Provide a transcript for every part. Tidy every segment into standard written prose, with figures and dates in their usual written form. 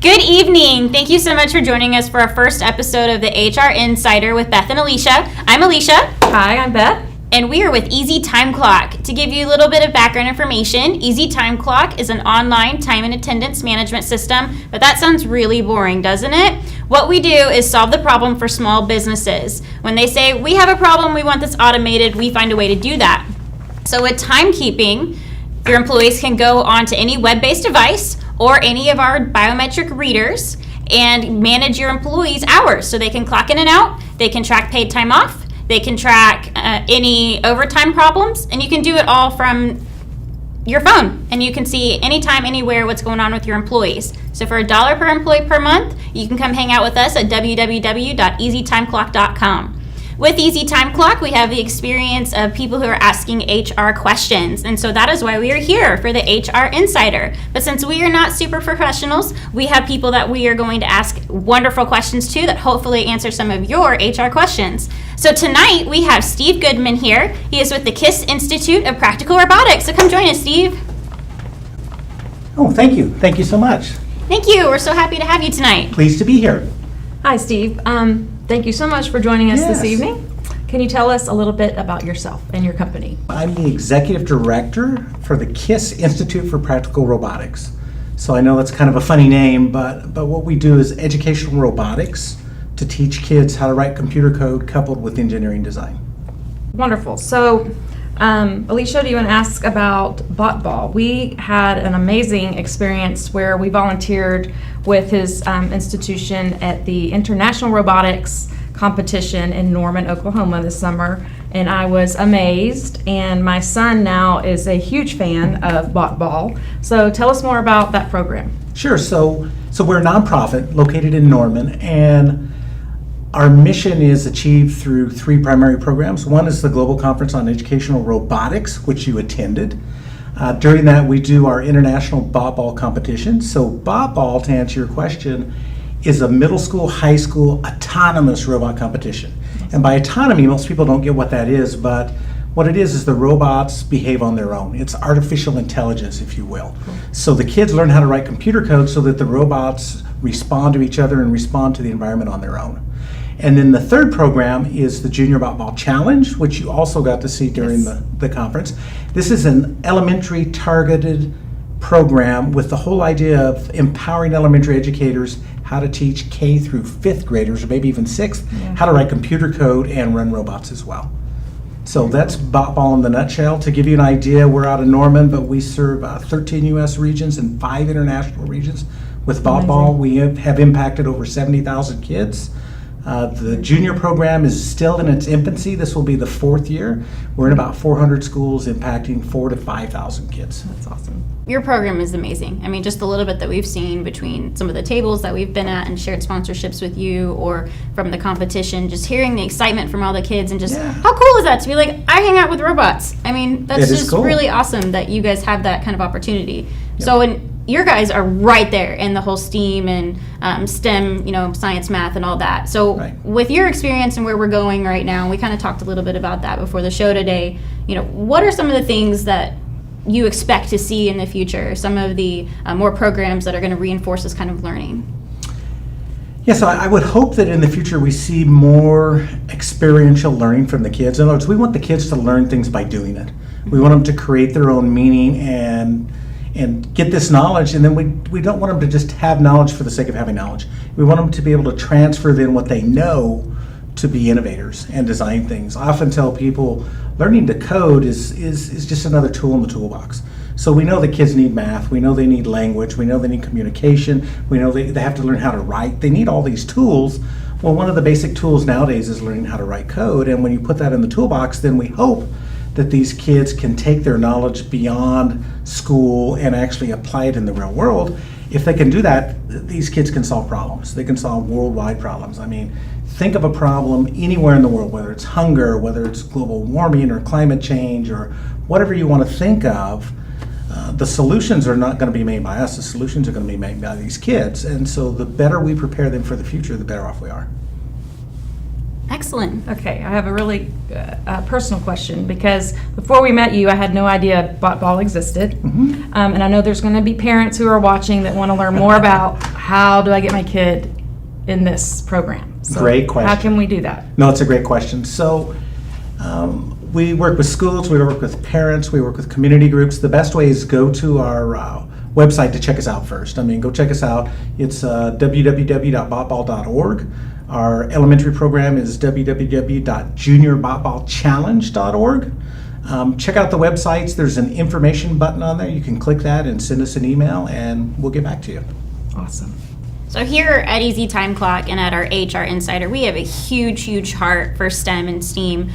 Good evening. Thank you so much for joining us for our first episode of the HR Insider with Beth and Alisha. I'm Alicia. Hi, I'm Beth. And we are with Easy Time Clock. To give you a little bit of background information, Easy Time Clock is an online time and attendance management system, but that sounds really boring, doesn't it? What we do is solve the problem for small businesses. When they say, we have a problem, we want this automated, we find a way to do that. So with timekeeping, your employees can go onto any web-based device or any of our biometric readers and manage your employees' hours. So they can clock in and out, they can track paid time off, they can track any overtime problems, and you can do it all from your phone. And you can see anytime, anywhere, what's going on with your employees. So for $1 per employee per month, you can come hang out with us at www.easytimeclock.com. With Easy Time Clock, we have the experience of people who are asking HR questions, and so that is why we are here for the HR Insider. But since we are not super professionals, we have people that we are going to ask wonderful questions to that hopefully answer some of your HR questions. So tonight, we have Steve Goodman here. He is with the KISS Institute of Practical Robotics. So come join us, Steve. Oh, thank you. Thank you so much. Thank you. We're so happy to have you tonight. Pleased to be here. Hi, Steve. Thank you so much for joining us this evening. Can you tell us a little bit about yourself and your company? I'm the executive director for the KISS Institute for Practical Robotics. So I know that's kind of a funny name, but what we do is educational robotics to teach kids how to write computer code coupled with engineering design. Wonderful. So, Alicia, do you want to ask about BotBall? We had an amazing experience where we volunteered with his institution at the International Robotics competition in Norman, Oklahoma this summer, and I was amazed, and my son now is a huge fan of BotBall. So tell us more about that program. Sure. So we're a nonprofit located in Norman, and our mission is achieved through 3 primary programs. One is the Global Conference on Educational Robotics, which you attended. During that, we do our international BotBall competition. So BotBall, to answer your question, is a middle school, high school autonomous robot competition. And by autonomy, most people don't get what that is, but what it is the robots behave on their own. It's artificial intelligence, if you will. So the kids learn how to write computer code so that the robots respond to each other and respond to the environment on their own. And then the third program is the Junior BotBall Challenge, which you also got to see during the conference. This is an elementary targeted program with the whole idea of empowering elementary educators how to teach K through 5th graders, or maybe even 6th, how to write computer code and run robots as well. So that's BotBall in the nutshell. To give you an idea, we're out of Norman, but we serve 13 U.S. regions and 5 international regions. With BotBall, we have impacted over 70,000 kids. The junior program is still in its infancy. This will be the 4th year. We're in about 400 schools impacting 4,000 to 5,000 kids. That's awesome. Your program is amazing. I mean, just a little bit that we've seen between some of the tables that we've been at and shared sponsorships with you, or from the competition, just hearing the excitement from all the kids, and just how cool is that to be like, I hang out with robots. I mean, that's just cool. Really awesome that you guys have that kind of opportunity. Yep. So your guys are right there in the whole STEAM and STEM, science, math, and all that. So with your experience and where we're going right now, we kind of talked a little bit about that before the show today. What are some of the things that you expect to see in the future? Some of the more programs that are going to reinforce this kind of learning? Yeah, so I would hope that in the future we see more experiential learning from the kids. In other words, we want the kids to learn things by doing it. We want them to create their own meaning and get this knowledge, and then we don't want them to just have knowledge for the sake of having knowledge. We want them to be able to transfer then what they know to be innovators and design things. I often tell people learning to code is just another tool in the toolbox. So we know the kids need math, we know they need language, we know they need communication, we know they have to learn how to write. They need all these tools. Well, one of the basic tools nowadays is learning how to write code, and when you put that in the toolbox, then we hope that these kids can take their knowledge beyond school and actually apply it in the real world. If they can do that, these kids can solve problems. They can solve worldwide problems. I mean, think of a problem anywhere in the world, whether it's hunger, whether it's global warming or climate change or whatever you want to think of. The solutions are not going to be made by us. The solutions are going to be made by these kids. And so the better we prepare them for the future, the better off we are. Excellent. Okay, I have a really personal question, because before we met you, I had no idea BotBall existed. And I know there's going to be parents who are watching that want to learn more about how do I get my kid in this program? So Great question. How can we do that? No, it's a great question. So we work with schools, we work with parents, we work with community groups. The best way is go to our website to check us out first. I mean, go check us out. It's www.botball.org. Our elementary program is www.juniorbotballchallenge.org. Check out the websites. There's an information button on there. You can click that and send us an email, and we'll get back to you. Awesome. So here at Easy Time Clock and at our HR Insider, we have a huge heart for STEM and STEAM.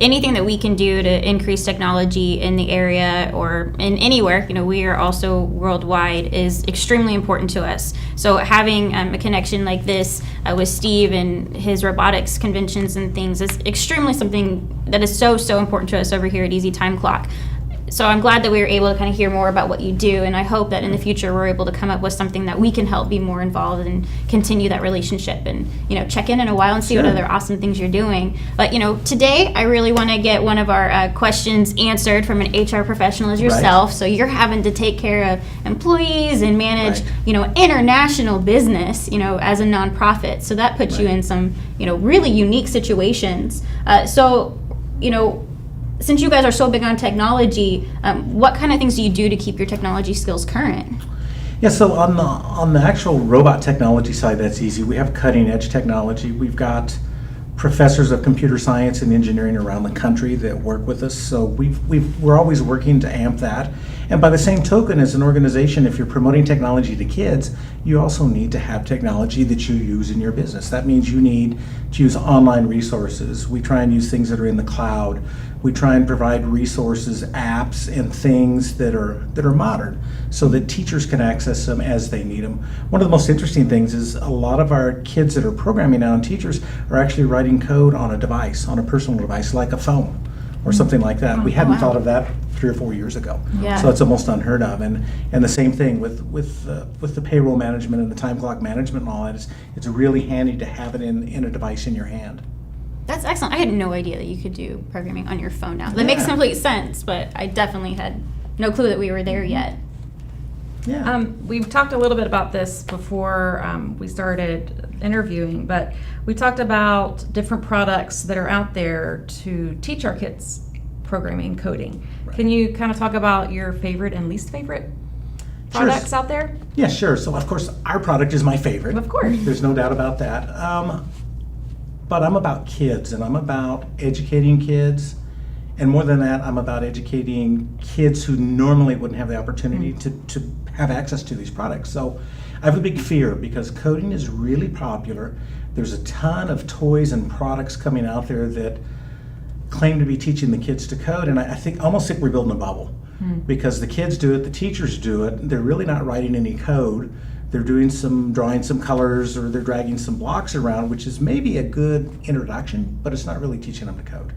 Anything that we can do to increase technology in the area or in anywhere, we are also worldwide, is extremely important to us. So having a connection like this with Steve and his robotics conventions and things is extremely something that is so important to us over here at Easy Time Clock. So I'm glad that we were able to kind of hear more about what you do, and I hope that in the future we're able to come up with something that we can help be more involved and continue that relationship and, check in a while and see what Sure. other awesome things you're doing. But, today I really want to get one of our questions answered from an HR professional as yourself. So you're having to take care of employees and manage, Right. International business, as a nonprofit. So that puts you Right. in some, really unique situations. Since you guys are so big on technology, what kind of things do you do to keep your technology skills current? Yeah, so on the actual robot technology side, that's easy. We have cutting edge technology. We've got professors of computer science and engineering around the country that work with us. So we're always working to amp that. And by the same token, as an organization, if you're promoting technology to kids, you also need to have technology that you use in your business. That means you need to use online resources. We try and use things that are in the cloud. We try and provide resources, apps, and things that are modern so that teachers can access them as they need them. One of the most interesting things is a lot of our kids that are programming now and teachers are actually writing code on a device, on a personal device like a phone or something like that. We hadn't wow. thought of that 3 or 4 years ago. Yeah. So it's almost unheard of. And the same thing with the payroll management and the time clock management and all that. It's really handy to have it in a device in your hand. That's excellent. I had no idea that you could do programming on your phone now. That makes Yeah. complete sense, but I definitely had no clue that we were there yet. Yeah. We've talked a little bit about this before we started interviewing, but we talked about different products that are out there to teach our kids programming, coding. Right. Can you kind of talk about your favorite and least favorite Sure. products out there? Yeah, sure. So of course our product is my favorite. Of course. There's no doubt about that. But I'm about kids, and I'm about educating kids. And more than that, I'm about educating kids who normally wouldn't have the opportunity to have access to these products. So I have a big fear because coding is really popular. There's a ton of toys and products coming out there that claim to be teaching the kids to code, and I think we're building a bubble because the kids do it, the teachers do it. They're really not writing any code. They're drawing some colors, or they're dragging some blocks around, which is maybe a good introduction, but it's not really teaching them to code.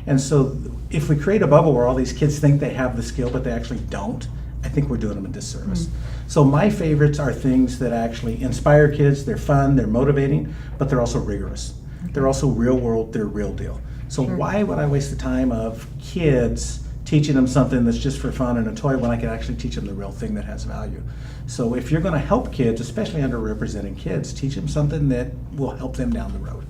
And so if we create a bubble where all these kids think they have the skill, but they actually don't, I think we're doing them a disservice. So my favorites are things that actually inspire kids. They're fun, they're motivating, but they're also rigorous. They're also real world, they're real deal. So why would I waste the time of kids teaching them something that's just for fun and a toy when I can actually teach them the real thing that has value? So if you're going to help kids, especially underrepresented kids, teach them something that will help them down the road.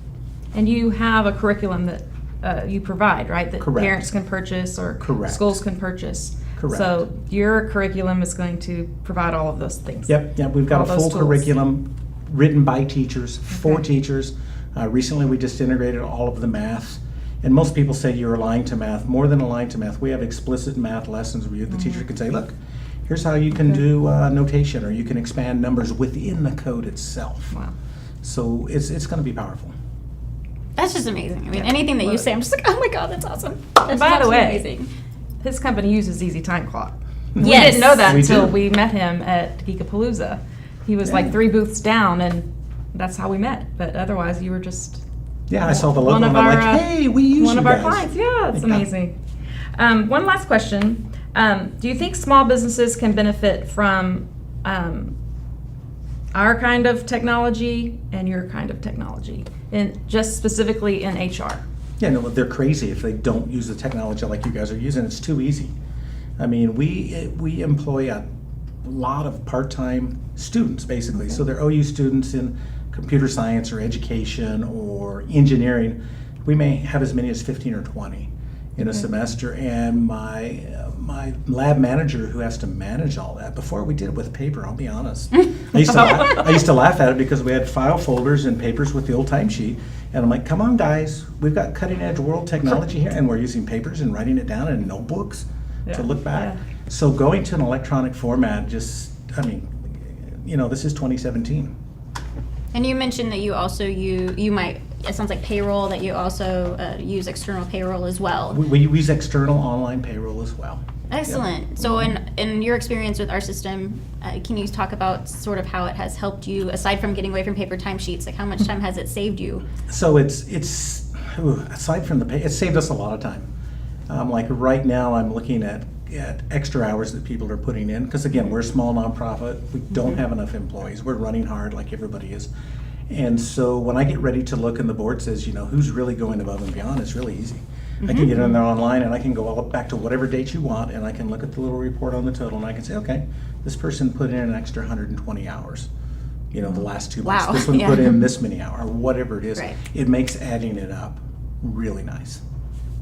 And you have a curriculum that you provide, right? That Correct. parents can purchase or Correct. schools can purchase. Correct. So your curriculum is going to provide all of those things. Yep, we've got All a those full tools. curriculum written by teachers, for Okay. teachers. Recently, we just integrated all of the math. And most people say you're aligned to math. More than aligned to math, we have explicit math lessons where the teacher can say, look, here's how you can do notation, or you can expand numbers within the code itself. Wow. So it's going to be powerful. That's just amazing. I mean, Yeah. anything that you Well- say, I'm just like, oh my God, that's awesome. That's by the absolutely way, amazing. His company uses Easy Time Clock. Yes. We didn't know that We until do. we met him at Geekapalooza. He was like Yeah. 3 booths down, and that's how we met. But otherwise, you were just Yeah, I saw the logo One of and I'm our, like, hey, we use one you of our guys. clients. Yeah, it's Yeah. amazing. One last question. Do you think small businesses can benefit from our kind of technology and your kind of technology, and just specifically in HR? Yeah, no, they're crazy if they don't use the technology like you guys are using. It's too easy. I mean, we employ a lot of part-time students, basically. So they're OU students in computer science or education or engineering. We may have as many as 15 or 20 in a semester, and my lab manager, who has to manage all that, before we did it with paper, I'll be honest. I used to laugh at it because we had file folders and papers with the old timesheet, and I'm like, come on guys, we've got cutting edge world technology here, and we're using papers and writing it down in notebooks to look back. Yeah. So going to an electronic format this is 2017. And you mentioned that you also it sounds like payroll, that you also use external payroll as well. We use external online payroll as well. Excellent. Yep. So in your experience with our system, can you talk about sort of how it has helped you, aside from getting away from paper timesheets, like how much time has it saved you? So it's aside from it saved us a lot of time. Like right now, I'm looking at extra hours that people are putting in, because again, we're a small nonprofit. We don't have enough employees. We're running hard like everybody is. And so when I get ready to look and the board says, who's really going above and beyond, it's really easy. I can get in there online and I can go all back to whatever date you want, and I can look at the little report on the total, and I can say, okay, this person put in an extra 120 hours, the last 2 months. Wow. This one Yeah. put in this many hours, whatever it is. Right. It makes adding it up really nice.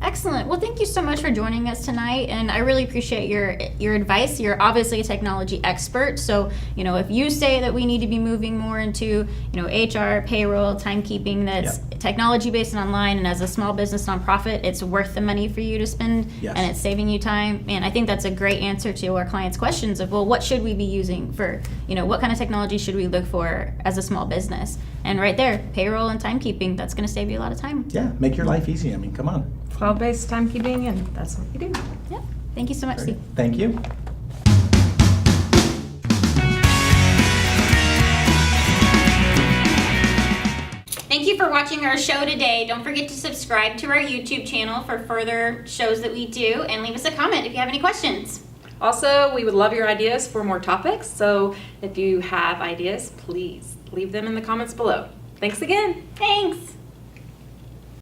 Excellent. Well, thank you so much for joining us tonight, and I really appreciate your advice. You're obviously a technology expert, so if you say that we need to be moving more into HR, payroll, timekeeping that's technology based and online, and as a small business nonprofit, it's worth the money for you to spend, Yes. and it's saving you time. And I think that's a great answer to our clients' questions of, well, what should we be using for what kind of technology should we look for as a small business? And right there, payroll and timekeeping, that's going to save you a lot of time. Yeah, make your life easy. I mean, come on. Cloud-based timekeeping, and that's what we do. Yep. Thank you so much, Steve. Thank you. Thank you for watching our show today. Don't forget to subscribe to our YouTube channel for further shows that we do, and leave us a comment if you have any questions. Also, we would love your ideas for more topics, so if you have ideas, please leave them in the comments below. Thanks again. Thanks.